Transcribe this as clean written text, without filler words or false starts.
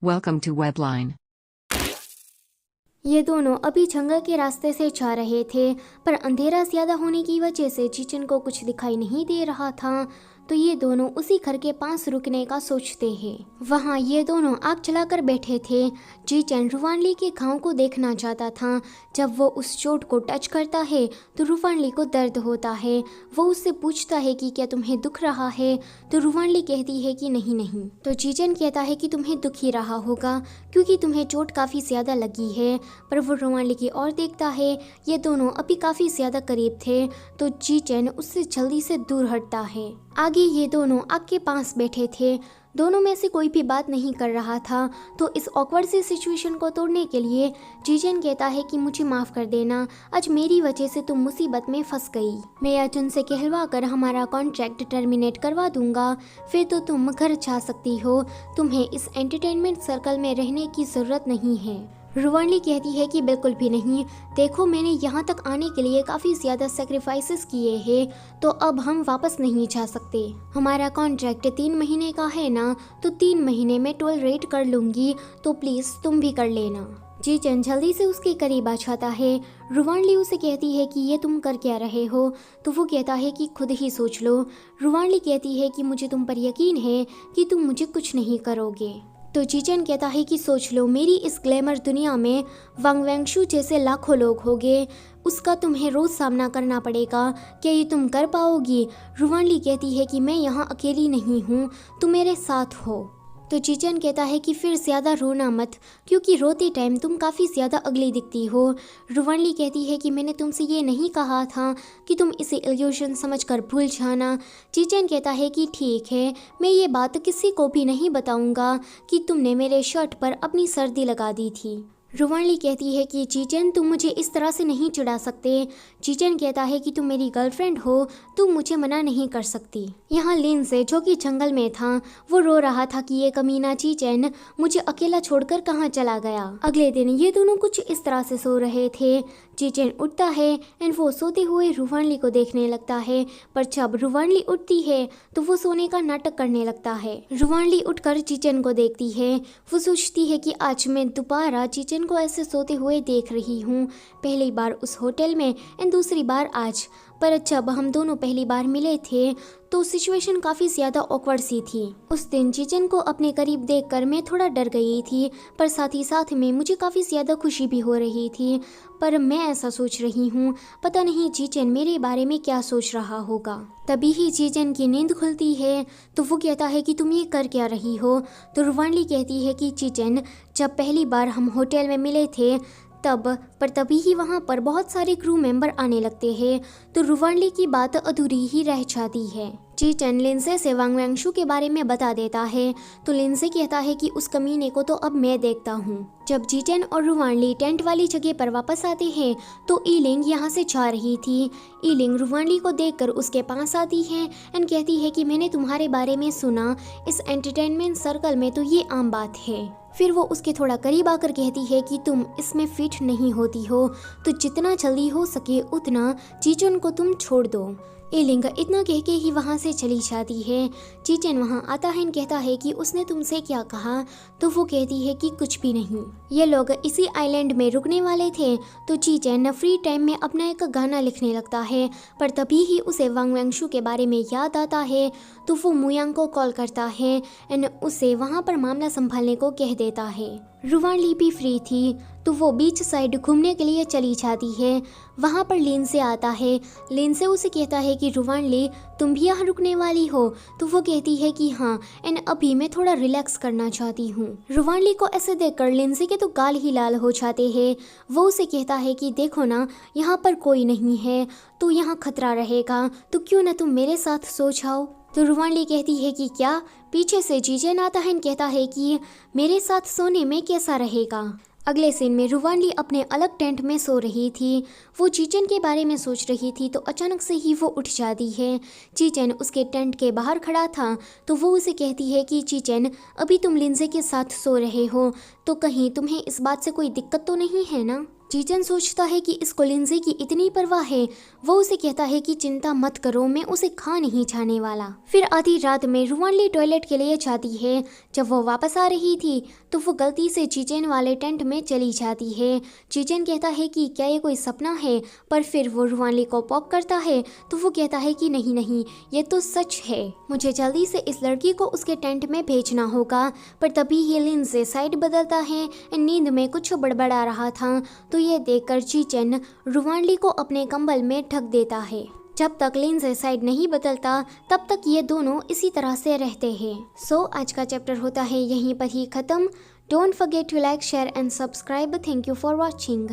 Welcome to Webline. ये दोनों अभी जंगल के रास्ते से जा रहे थे, पर अंधेरा ज़्यादा होने की वजह से जीचन को कुछ दिखाई नहीं दे रहा था। तो ये दोनों उसी घर के पास रुकने का सोचते हैं। वहाँ ये दोनों आग जलाकर बैठे थे। जीचन रुवानली के घाव को देखना चाहता था। जब वो उस चोट को टच करता है तो रुवानली को दर्द होता है। वो उससे पूछता है कि क्या तुम्हें दुख रहा है, तो रुवानली कहती है कि नहीं नहीं। तो जीचन कहता है कि तुम्हें दुख ही रहा होगा क्योंकि तुम्हें चोट काफ़ी ज़्यादा लगी है। पर वो रुवानली की ओर देखता है। ये दोनों अभी काफ़ी ज़्यादा करीब थे, तो जीचन उससे जल्दी से दूर हटता है। आगे ये दोनों आग के पास बैठे थे। दोनों में से कोई भी बात नहीं कर रहा था। तो इस ऑकवर्ड सी सिचुएशन को तोड़ने के लिए जीचन कहता है कि मुझे माफ़ कर देना, आज मेरी वजह से तुम मुसीबत में फंस गई। मैं आज उनसे कहलवा कर हमारा कॉन्ट्रैक्ट टर्मिनेट करवा दूंगा, फिर तो तुम घर जा सकती हो। तुम्हें इस एंटरटेनमेंट सर्कल में रहने की ज़रूरत नहीं है। रुवानली कहती है कि बिल्कुल भी नहीं। देखो, मैंने यहाँ तक आने के लिए काफ़ी ज़्यादा सेक्रीफाइसेस किए हैं, तो अब हम वापस नहीं जा सकते। हमारा कॉन्ट्रैक्ट 3 महीने का है ना, तो 3 महीने में टॉलरेट कर लूँगी, तो प्लीज़ तुम भी कर लेना। जीचन जल्दी से उसके करीब आ जाता है। रुवानली उसे कहती है कि ये तुम कर क्या रहे हो, तो वो कहता है कि खुद ही सोच लो। रुवानली कहती है कि मुझे तुम पर यकीन है कि तुम मुझे कुछ नहीं करोगे। तो जीचन कहता है कि सोच लो, मेरी इस ग्लैमर दुनिया में वांग वेंगशु जैसे लाखों लोग होंगे, उसका तुम्हें रोज़ सामना करना पड़ेगा। क्या ये तुम कर पाओगी? रुवानली कहती है कि मैं यहाँ अकेली नहीं हूँ, तुम मेरे साथ हो। तो जीचन कहता है कि फिर ज़्यादा रोना मत, क्योंकि रोते टाइम तुम काफ़ी ज़्यादा अगली दिखती हो। रुवानली कहती है कि मैंने तुमसे ये नहीं कहा था कि तुम इसे इल्यूशन समझकर भूल जाना। जीचन कहता है कि ठीक है, मैं ये बात किसी को भी नहीं बताऊंगा कि तुमने मेरे शर्ट पर अपनी सर्दी लगा दी थी। रुवानली कहती है कि जीचन, तुम मुझे इस तरह से नहीं चिढ़ा सकते। जीचन कहता है कि तुम मेरी गर्लफ्रेंड हो, तुम मुझे मना नहीं कर सकती। यहाँ लिंसे, जो कि जंगल में था, वो रो रहा था कि ये कमीना जीचन मुझे अकेला छोड़कर कहाँ चला गया। अगले दिन ये दोनों कुछ इस तरह से सो रहे थे। जीचन उठता है एंड वो सोते हुए रुवानली को देखने लगता है, पर जब रुवानली उठती है तो वो सोने का नाटक करने लगता है। रुवानली उठकर जीचन को देखती है। वो सोचती है कि आज मैं दोबारा जीचन को ऐसे सोते हुए देख रही हूँ, पहली बार उस होटल में एंड दूसरी बार आज। पर जब हम दोनों पहली बार मिले थे तो सिचुएशन काफ़ी ज़्यादा ऑकवर्ड सी थी। उस दिन जीचन को अपने करीब देखकर मैं थोड़ा डर गई थी, पर साथ ही साथ में मुझे काफ़ी ज़्यादा खुशी भी हो रही थी। पर मैं ऐसा सोच रही हूँ, पता नहीं जीचन मेरे बारे में क्या सोच रहा होगा। तभी ही जीचन की नींद खुलती है, तो वो कहता है कि तुम ये कर क्या रही हो। तो रुवानली कहती है कि जीचन, जब पहली बार हम होटल में मिले थे तभी ही वहाँ पर बहुत सारे क्रू मेंबर आने लगते हैं, तो रुवानली की बात अधूरी ही रह जाती है। जीचन लिंसे से वांग वेंगशु के बारे में बता देता है, तो लिंसे कहता है कि उस कमीने को तो अब मैं देखता हूँ। जब जीचन और रुवानली टेंट वाली जगह पर वापस आते हैं तो ईलिंग यहाँ से जा रही थी। ईलिंग रुवानली को देखकर उसके पास आती है एंड कहती है कि मैंने तुम्हारे बारे में सुना, इस एंटरटेनमेंट सर्कल में तो ये आम बात है। फिर वो उसके थोड़ा करीब आकर कहती है कि तुम इसमें फिट नहीं होती हो, तो जितना जल्दी हो सके उतना जीचन को तुम छोड़ दो। ईलिंग इतना कह के ही वहाँ से चली जाती है। जीचन वहाँ आता है और कहता है कि उसने तुमसे क्या कहा, तो वो कहती है कि कुछ भी नहीं। ये लोग इसी आइलैंड में रुकने वाले थे, तो जीचन फ्री टाइम में अपना एक गाना लिखने लगता है। पर तभी ही उसे वांग वेंगशु के बारे में याद आता है, तो वो मुयांग को कॉल करता है एंड उसे वहाँ पर मामला संभालने को कह देता है। रुवानली भी फ्री थी, तो वो बीच साइड घूमने के लिए चली जाती है। वहाँ पर लिंसे आता है। लिंसे उसे कहता है कि रुवानली, तुम भी यहाँ रुकने वाली हो, तो वो कहती है कि हाँ, एंड अभी मैं थोड़ा रिलैक्स करना चाहती हूँ। रुवानली को ऐसे देखकर लिंसे के तो गाल ही लाल हो जाते हैं। वो उसे कहता है कि देखो ना, यहाँ पर कोई नहीं है, तो यहाँ खतरा रहेगा, तो क्यों ना तुम मेरे साथ सो जाओ। तो रुवानली कहती है कि क्या। पीछे से जीचन आता है और कहता है कि मेरे साथ सोने में कैसा रहेगा। अगले सीन में रुवानली अपने अलग टेंट में सो रही थी। वो जीचन के बारे में सोच रही थी, तो अचानक से ही वो उठ जाती है। जीचन उसके टेंट के बाहर खड़ा था, तो वो उसे कहती है कि जीचन, अभी तुम लिंसे के साथ सो रहे हो, तो कहीं तुम्हें इस बात से कोई दिक्कत तो नहीं है ना। जीजन सोचता है कि इसको लिंजी की इतनी परवाह है। वो उसे कहता है कि चिंता मत करो, मैं उसे खा नहीं जाने वाला। फिर आधी रात में रुआनली टॉयलेट के लिए जाती है। जब वो वापस आ रही थी तो वो गलती से जीजन वाले टेंट में चली जाती है। जीजन कहता है कि क्या ये कोई सपना है, पर फिर वो रुआनली को पॉक करता है तो वो कहता है कि नहीं नहीं, ये तो सच है, मुझे जल्दी से इस लड़की को उसके टेंट में भेजना होगा। पर तभी ही लिंजी साइड बदलता है। नींद में कुछ बड़बड़ा रहा था तो ये देखकर जीजन रुआनली को अपने कंबल में ढक देता है। जब तक लिंजी साइड नहीं बदलता तब तक ये दोनों इसी तरह से रहते हैं। सो आज का चैप्टर होता है यहीं पर ही खत्म। Don't forget to like, share and subscribe. Thank you for watching.